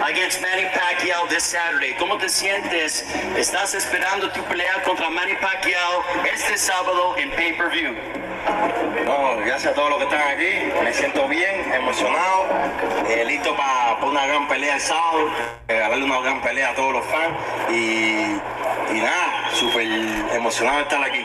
against Manny Pacquiao this Saturday. ¿Cómo te sientes? ¿Estás esperando tu pelea contra Manny Pacquiao este sábado en pay-per-view? No, gracias a todos los que están aquí. Me siento bien, emocionado, listo para una gran pelea el sábado, darle una gran pelea a todos los fans y nada, súper emocionado de estar aquí.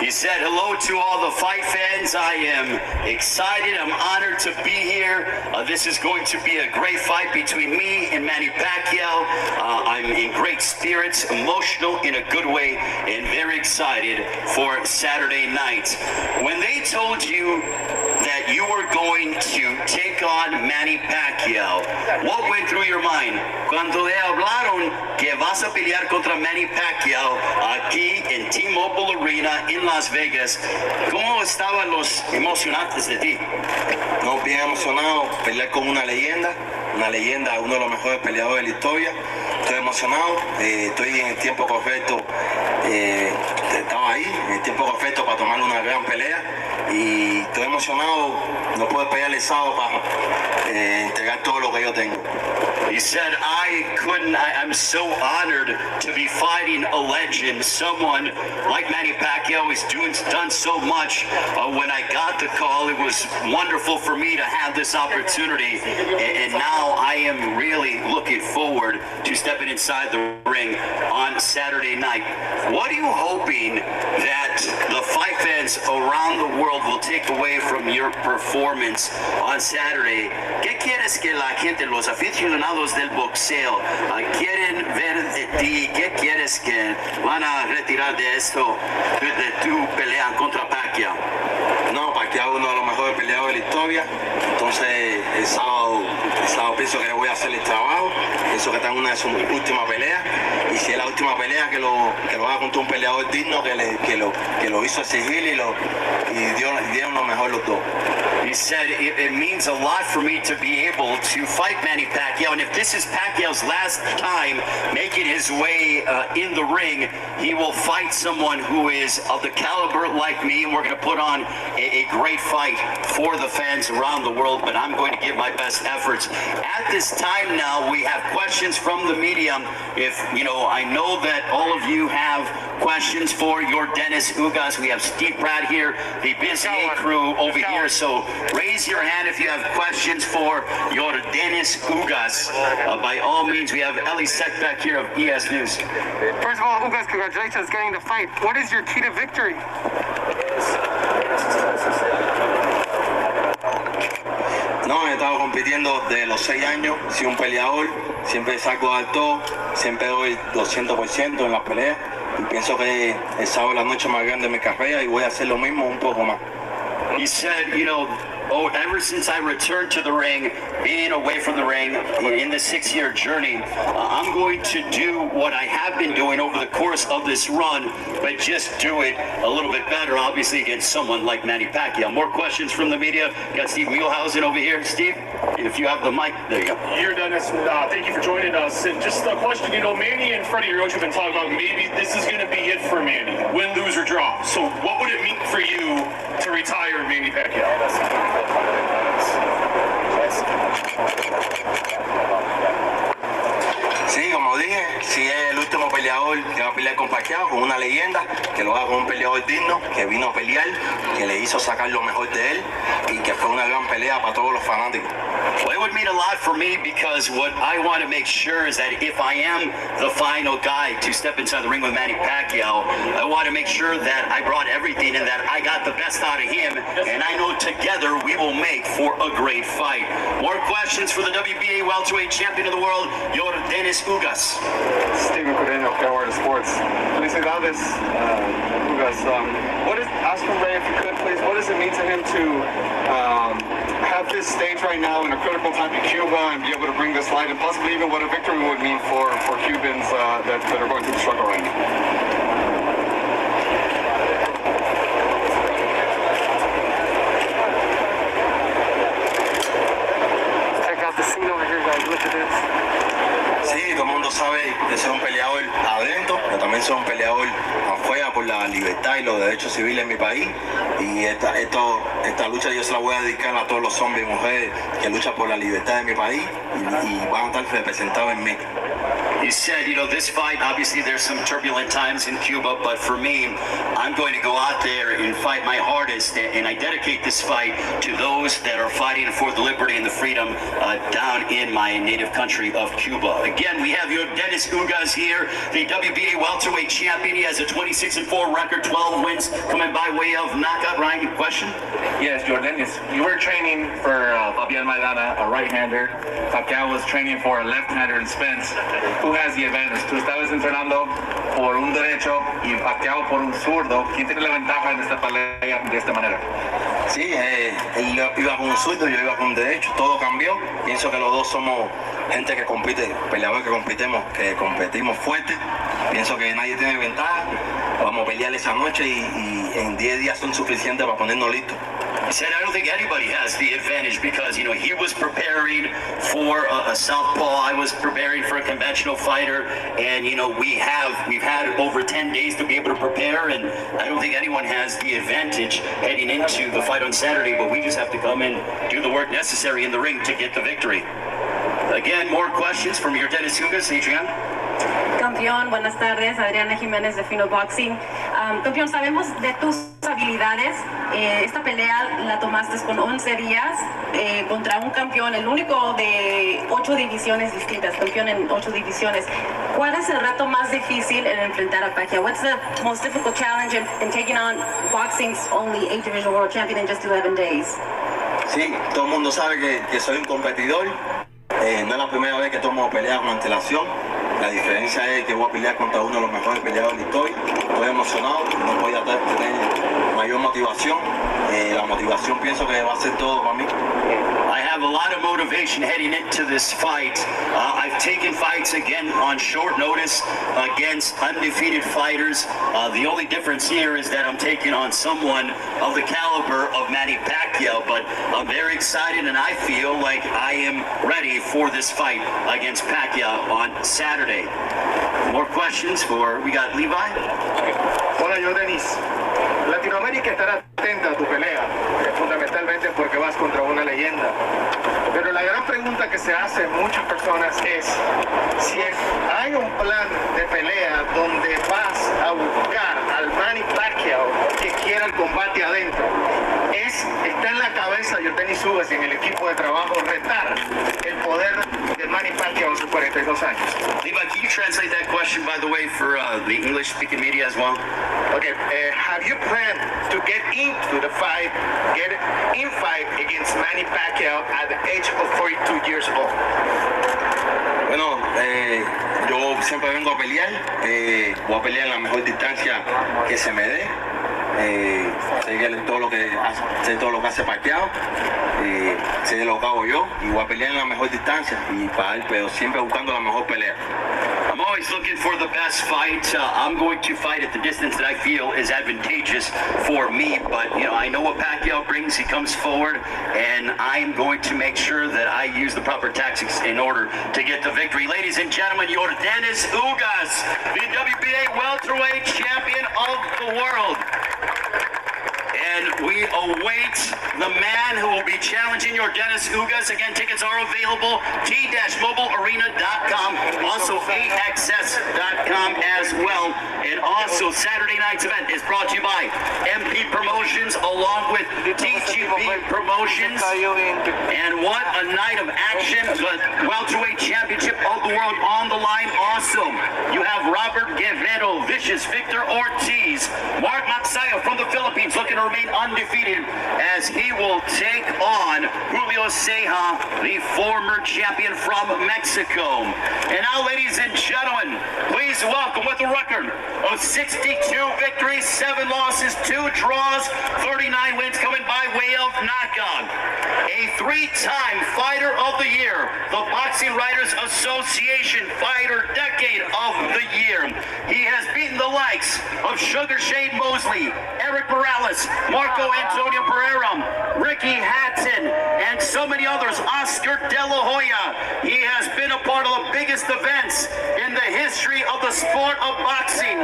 He said hello to all the fight fans. I am excited. I'm honored to be here. This is going to be a great fight between me and Manny Pacquiao. I'm in great spirits, emotional in a good way, and very excited for Saturday night. When they told you that you were going to take on Manny Pacquiao, what went through your mind? Cuando le hablaron que vas a pelear contra Manny Pacquiao aquí en T-Mobile Arena en Las Vegas, ¿cómo estaban los emocionantes de ti? No, bien emocionado, pelear con una leyenda, uno de los mejores peleadores de la historia. Estoy emocionado, estoy en el tiempo correcto, estaba ahí, en el tiempo correcto para tomar una gran pelea y estoy emocionado, no puedo pelear el sábado para entregar todo lo que yo tengo. He said, I'm so honored to be fighting a legend, someone like Manny Pacquiao has done so much. When I got the call, it was wonderful for me to have this opportunity, and now I am really looking forward to stepping inside the ring on Saturday night. What are you hoping that the fight fans around the world will take away from your performance on Saturday? ¿Qué quieres que la gente, los aficionados del boxeo, quieren ver de ti? ¿Qué quieres que van a retirar de esto, de tu pelea contra Pacquiao? No, Pacquiao es uno de los mejores peleadores de la historia, entonces el sábado pienso que le voy a hacer el trabajo, pienso que está en una de sus últimas peleas, y si es la última pelea que lo haga contra un peleador digno que lo hizo exigir y dieron lo mejor los dos. He said it means a lot for me to be able to fight Manny Pacquiao, and if this is Pacquiao's last time making his way in the ring, he will fight someone who is of the caliber like me, and we're going to put on a great fight for the fans around the world, but I'm going to give my best efforts. At this time now, we have questions from the media. I know that all of you have questions for your Dennis Ugas. We have Steve Pratt here, the BCA crew over here, so raise your hand if you have questions for your Dennis Ugas. By all means, we have Ellie Sek back here of ES News. First of all, Ugas, congratulations getting the fight. What is your key to victory? No, he estado compitiendo desde los 6 años, soy un peleador, siempre saco alto, siempre doy 200% en las peleas y pienso que el sábado es la noche más grande de mi carrera y voy a hacer lo mismo un poco más. He said, ever since I returned to the ring, being away from the ring in the 6-year journey, I'm going to do what I have been doing over the course of this run, but just do it a little bit better, obviously, against someone like Manny Pacquiao. More questions from the media. We got Steve Muehlhausen over here. Steve, if you have the mic, there you go. Here, Dennis, thank you for joining us. And just a question, Manny and Freddie Roach have been talking about maybe this is going to be it for Manny, win, lose, or draw. So what would it mean for you to retire Manny Pacquiao? Sí, como dije, si es el último peleador que va a pelear con Pacquiao, con una leyenda, que lo haga con un peleador digno, que vino a pelear, que le hizo sacar lo mejor de él y que fue una gran pelea para todos los fanáticos. Well, it would mean a lot for me because what I want to make sure is that if I am the final guy to step inside the ring with Manny Pacquiao, I want to make sure that I brought everything and that I got the best out of him, and I know together we will make for a great fight. More questions for the WBA welterweight champion of the world, your Dennis Ugas. Steven Cordeño, Clearwater Sports. Felicidades, Ugas. Ask him, Ray, if you could, please, what does it mean to him to have this stage right now in a critical time in Cuba and be able to bring this light, and possibly even what a victory would mean for Cubans that are going through the struggle right now? Check out the scene over here, guys. Look at this. Sí, todo el mundo sabe que soy un peleador adentro, pero también soy un peleador afuera por la libertad y los derechos civiles en mi país. Y esta lucha yo se la voy a dedicar a todos los hombres y mujeres que luchan por la libertad de mi país y van a estar representados en mí. He said, this fight, obviously there's some turbulent times in Cuba, but for me, I'm going to go out there and fight my hardest, and I dedicate this fight to those that are fighting for the liberty and the freedom down in my native country of Cuba. Again, we have your Dennis Ugas here, the WBA welterweight champion. He has a 26-4 record, 12 wins coming by way of knockout. Ryan, your question? Yes, Jordanis, you were training for Fabian Maidana, a right-hander. Pacquiao was training for a left-hander in Spence. Who has the advantage? Tú estabas entrenando por un derecho y Pacquiao por un zurdo. ¿Quién tiene la ventaja en esta pelea de esta manera? Sí, él iba con un zurdo, yo iba con un derecho, todo cambió. Pienso que los dos somos gente que compite, peleadores que competimos fuerte. Pienso que nadie tiene ventaja. Vamos a pelear esa noche y en 10 días son suficientes para ponernos listos. He said, I don't think anybody has the advantage because, he was preparing for a southpaw. I was preparing for a conventional fighter. And, we've had over 10 days to be able to prepare. And I don't think anyone has the advantage heading into the fight on Saturday. But we just have to come in, do the work necessary in the ring to get the victory. Again, more questions from your Dennis Ugas, Adrian. Campeón, buenas tardes, Adriana Jiménez de Fino Boxing. Campeón, sabemos de tus habilidades. Esta pelea la tomaste con 11 días contra un campeón, el único de 8 divisiones distintas, campeón en 8 divisiones. ¿Cuál es el reto más difícil en enfrentar a Pacquiao? What's the most difficult challenge in taking on boxing's only 8-division world champion in just 11 days? Sí, todo el mundo sabe que soy un competidor. No es la primera vez que tomo pelea con antelación. La diferencia es que voy a pelear contra uno de los mejores peleadores de la historia. Estoy emocionado, no podía tener mayor motivación. La motivación pienso que va a ser todo para mí. I have a lot of motivation heading into this fight. I've taken fights again on short notice against undefeated fighters. The only difference here is that I'm taking on someone of the caliber of Manny Pacquiao, but I'm very excited and I feel like I am ready for this fight against Pacquiao on Saturday. More questions we got Levi? Hola, yo Denis. Latinoamérica estará atenta a tu pelea, fundamentalmente porque vas contra una leyenda. Pero la gran pregunta que se hacen muchas personas es si hay un plan de pelea donde vas a buscar al Manny Pacquiao que quiera el combate adentro. Está en la cabeza de Dennis Ugas y en el equipo de trabajo retar el poder de Manny Pacquiao a sus 42 años. Levi, can you translate that question, by the way, for the English-speaking media as well? Okay, have you planned to get into the fight, fight against Manny Pacquiao at the age of 42 years old? Bueno, yo siempre vengo a pelear. Voy a pelear en la mejor distancia que se me dé. Sé todo lo que hace Pacquiao, sé lo que hago yo y voy a pelear en la mejor distancia y para él, pero siempre buscando la mejor pelea. I'm always looking for the best fight. I'm going to fight at the distance that I feel is advantageous for me, but I know what Pacquiao brings. He comes forward, and I'm going to make sure that I use the proper tactics in order to get the victory. Ladies and gentlemen, your Dennis Ugas, the WBA welterweight champion of the world. And we await the man who will be challenging your Dennis Ugas. Again, tickets are available, t-mobilearena.com, also axs.com as well. And also, Saturday night's event is brought to you by MP Promotions along with TGB Promotions. And what a night of action. The welterweight championship of the world on the line. Awesome. You have Robert Guerrero, Vicious Victor Ortiz, Mark Matsaya from the Philippines looking to remain undefeated as he will take on Julio Ceja, the former champion from Mexico. And now, ladies and gentlemen, please welcome with a record of 62 victories, 7 losses, 2 draws, 39 wins coming by way of knockout. A 3-time Fighter of the Year, the Boxing Writers Association Fighter Decade of the Year. He has beaten the likes of Sugar Shane Mosley, Eric Morales, Marco Antonio Pereira, Ricky Hatton, and so many others, Oscar De La Hoya. He has been a part of the big biggest events in the history of the sport of boxing.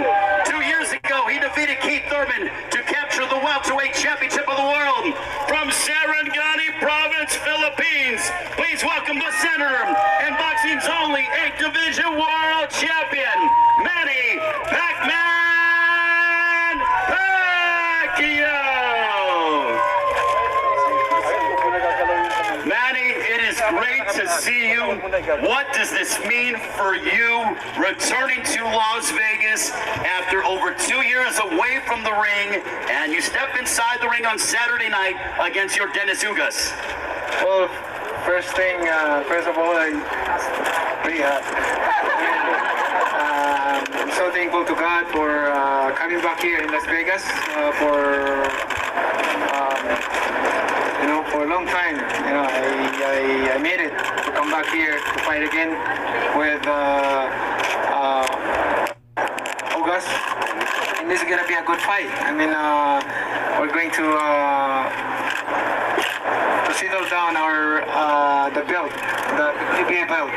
2 years ago, he defeated Keith Thurman to capture the welterweight championship of the world. From Sarangani Province, Philippines, please welcome the senator and boxing's only 8th Division World Champion, Manny "Pac-Man" Pacquiao. Manny, it is great to see you. What does this mean for you returning to Las Vegas after over 2 years away from the ring, and you step inside the ring on Saturday night against your Dennis Ugas? Well, first of all, I'm pretty happy. I'm so thankful to God for coming back here in Las Vegas for a long time. I made it to come back here to fight again with Ugas, and this is gonna be a good fight. I mean, we're going to settle down the belt, the PBA belt.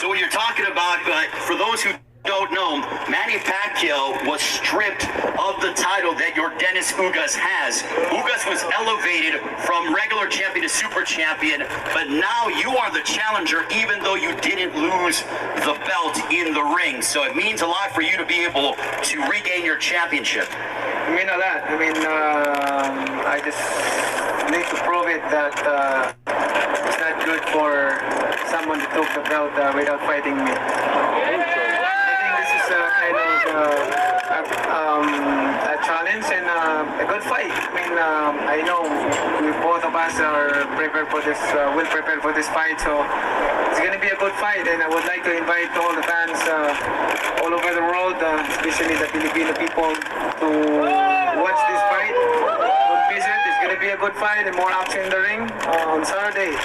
So what you're talking about, for those who don't know, Manny Pacquiao was stripped of the title that your Dennis Ugas has. Ugas was elevated from regular champion to super champion, but now you are the challenger even though you didn't lose the belt in the ring. So it means a lot for you to be able to regain your championship. It means a lot. I mean, I just need to prove it that it's not good for someone to take the belt without fighting me. Kind of a challenge and a good fight. I mean, I know we both of us are prepared for this, will prepare for this fight, so it's going to be a good fight. And I would like to invite all the fans all over the world, especially the Filipino people, to watch this fight. Don't miss it. It's going to be a good fight and more action in the ring on Saturday.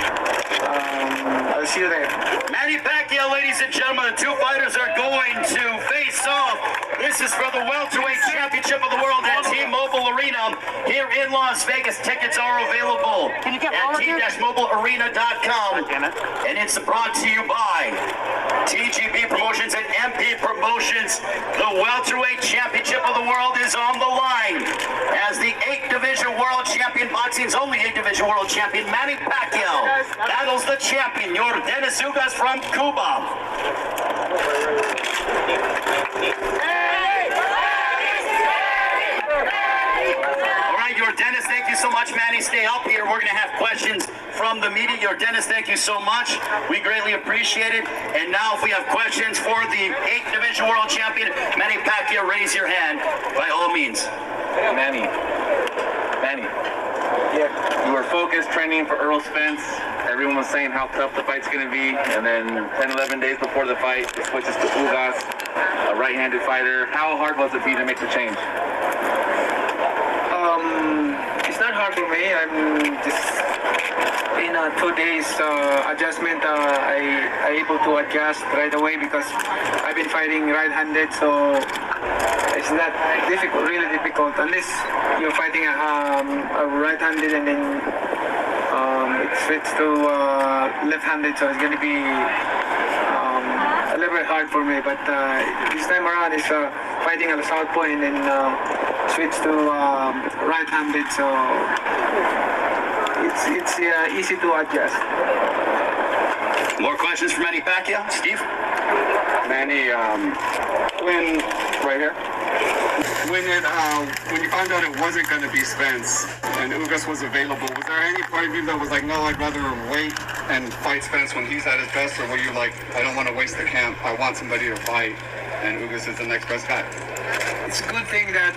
I'll see you there. Manny Pacquiao, ladies and gentlemen, the two fighters are going to face off. This is for the welterweight championship of the world at T-Mobile Arena here in Las Vegas. Tickets are available at t-mobilearena.com, and it's brought to you by TGB Promotions and MP Promotions. The welterweight championship of the world is on the line as the 8th Division World Champion, boxing's only 8th Division World Champion, Manny Pacquiao battles the champion, your Dennis Ugas from Cuba. All right, your Dennis, thank you so much, Manny. Stay up here. We're going to have questions from the media. Your Dennis, thank you so much. We greatly appreciate it. And now if we have questions for the 8th Division World Champion, Manny Pacquiao, raise your hand by all means. Manny. Yeah. You were focused training for Earl Spence. Everyone was saying how tough the fight's going to be. And then 10, 11 days before the fight, it switches to Ugas, a right-handed fighter. How hard was it for you to make the change? It's not hard for me. I'm just in 2 days adjustment. I able to adjust right away because I've been fighting right-handed, so it's not difficult, really difficult, unless you're fighting a right-handed and then it switches to left-handed, so it's going to be a little bit hard for me. But this time around, it's fighting at a southpaw and then switch to right-handed, so it's easy to adjust. More questions for Manny Pacquiao? Steve? Manny, when right here, when you found out it wasn't going to be Spence and Ugas was available, was there any part of you that was like, no, I'd rather wait and fight Spence when he's at his best, or were you like, I don't want to waste the camp, I want somebody to fight, and Ugas is the next best guy? It's a good thing that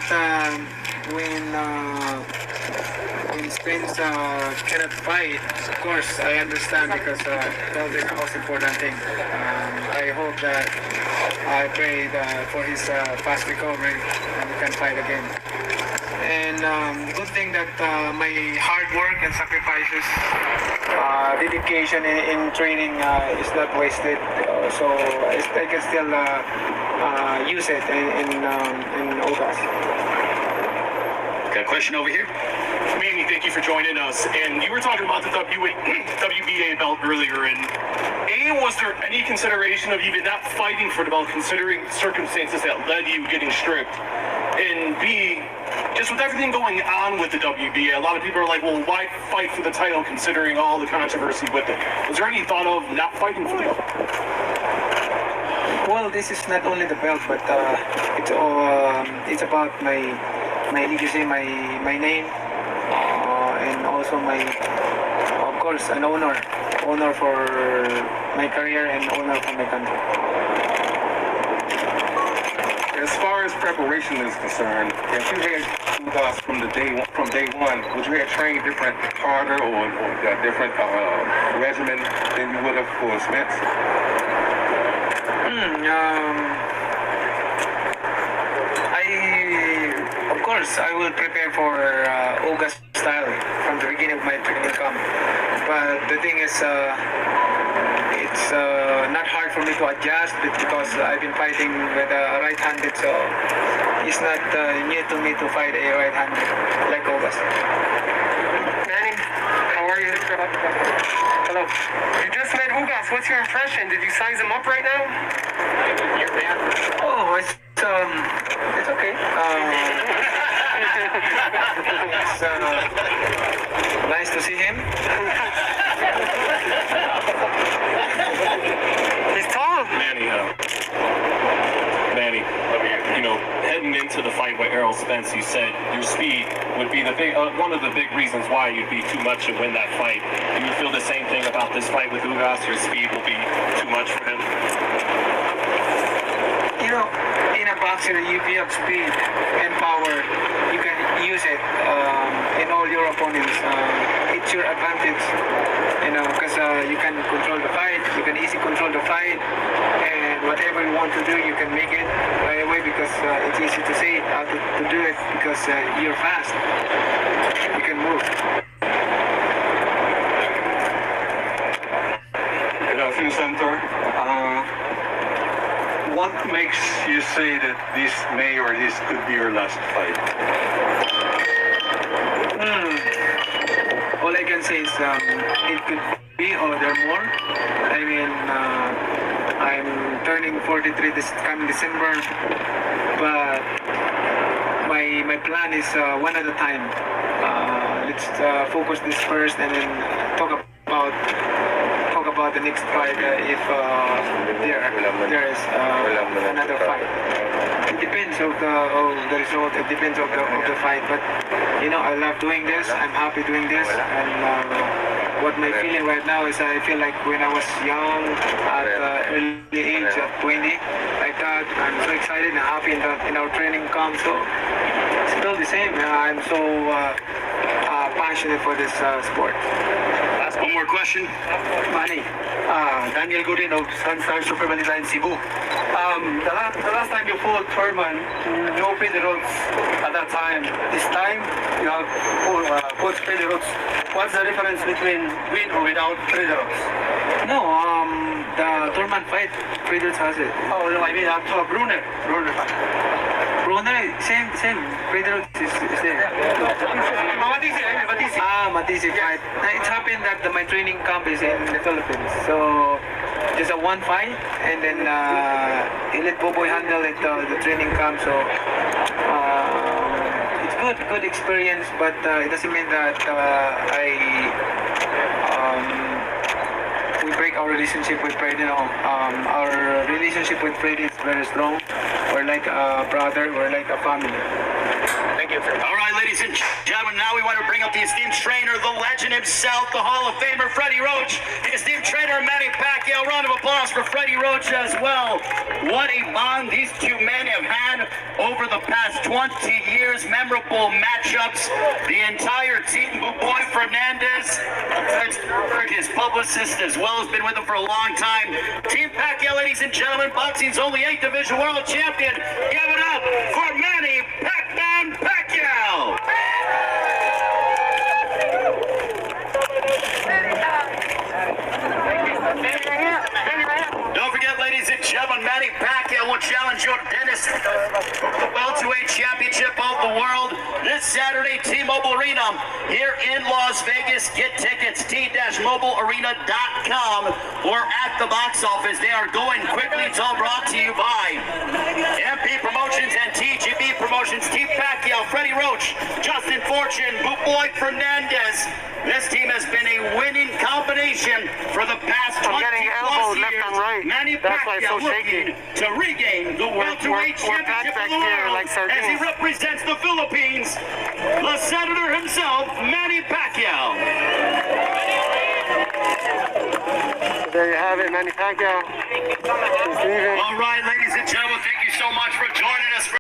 when Spence cannot fight, of course I understand, because that is the most important thing. I hope that I prayed for his fast recovery and he can fight again. And the good thing that my hard work and sacrifices, dedication in training is not wasted, so I can still use it in Ugas. Got a question over here? Manny, thank thank you for joining us. And you were talking about the WBA belt earlier, and was there any consideration of even not fighting for the belt, considering circumstances that led you getting stripped? And B, just with everything going on with the WBA, a lot of people are like, well, why fight for the title considering all the controversy with it? Was there any thought of not fighting for the belt? Well, this is not only the belt, but it's about my legacy, my name, and also of course, an honor for my career and honor for my country. As far as preparation is concerned, if you had Ugas from day one, would you have trained different, harder, or a different regimen than you would have for Spence? Of course, I will prepare for Ugas style from the beginning of my training camp. But the thing is, it's not hard for me to adjust because I've been fighting with a right-handed, so it's not new to me to fight a right-handed like Ugas. Manny, how are you? Hello. You just met Ugas. What's your impression? Did you size him up right now? Oh, it's okay. It's nice to see him. He's tall. Manny, heading into the fight with Errol Spence, you said your speed would be the big, one of the big reasons why you'd be too much to win that fight. Do you feel the same thing about this fight with Ugas? Your speed will be too much for him? In a boxer, if you have speed and power, you can use it in all your opponents. It's your advantage, because you can control the fight, you can easily control the fight, and whatever you want to do, you can make it right away because it's easy to say it, how to do it because you're fast. You can move. Good afternoon, Senator. What makes you say that this may or this could be your last fight? All I can say is it could be or there are more. I mean, I'm turning 43 this coming December, but my plan is one at a time. Let's focus this first and then talk about the next fight if there is another fight. It depends of the result. It depends of the fight. But I love doing this. I'm happy doing this. And what my feeling right now is I feel like when I was young at early age of 20, like that. I'm so excited and happy in our training camp. So it's still the same. I'm so passionate for this sport. One more question. Manny, Daniel Godin of Sunstar Super Manila in Cebu. The last time you fought Thurman, no Pedro Rhodes at that time. This time, you have Coach Pedro Rhodes. What's the difference between with or without Pedro Rhodes? No, the Thurman fight, Pedro Rhodes has it. Oh, no, I mean, Brunner fight. Brunner, same. Pedro Rhodes is there. Matisse fight. It happened that my training camp is in the Philippines. So just a one fight, and then he let Boboy handle it, the training camp. So it's good experience, but it doesn't mean that we break our relationship with Freddy. Our relationship with Freddy is very strong. We're like a brother. We're like a family. Thank you, sir. All right, ladies and gentlemen, now we want to bring up the esteemed trainer, the legend himself, the Hall of Famer, Freddie Roach, the esteemed trainer, Manny Pacquiao. Round of applause for Freddie Roach as well. What a bond these two men have had over the past 20 years. Memorable matchups. The entire team, Boy Fernandez, his publicist as well, has been with him for a long time. Team Pacquiao, ladies and gentlemen, boxing's only 8th division world champion. Give it up for Manny Pacquiao. Don't forget, ladies and gentlemen, Manny Pacquiao will challenge your Dennis welterweight championship of the world this Saturday, T-Mobile Arena here in Las Vegas. Get tickets, t-mobilearena.com or at the box office. They are going quickly. It's all brought to you by MP Promotions and TGB Promotions. Team Pacquiao, Freddie Roach, Justin Fortune, Boy Fernandez. This team has been a winning combination for the past 20 plus years. Right. Manny Pacquiao looking to regain the welterweight championship of the world as he represents the Philippines. The Senator himself, Manny Pacquiao. There you have it, Manny Pacquiao. All right, ladies and gentlemen, thank you so much for joining us.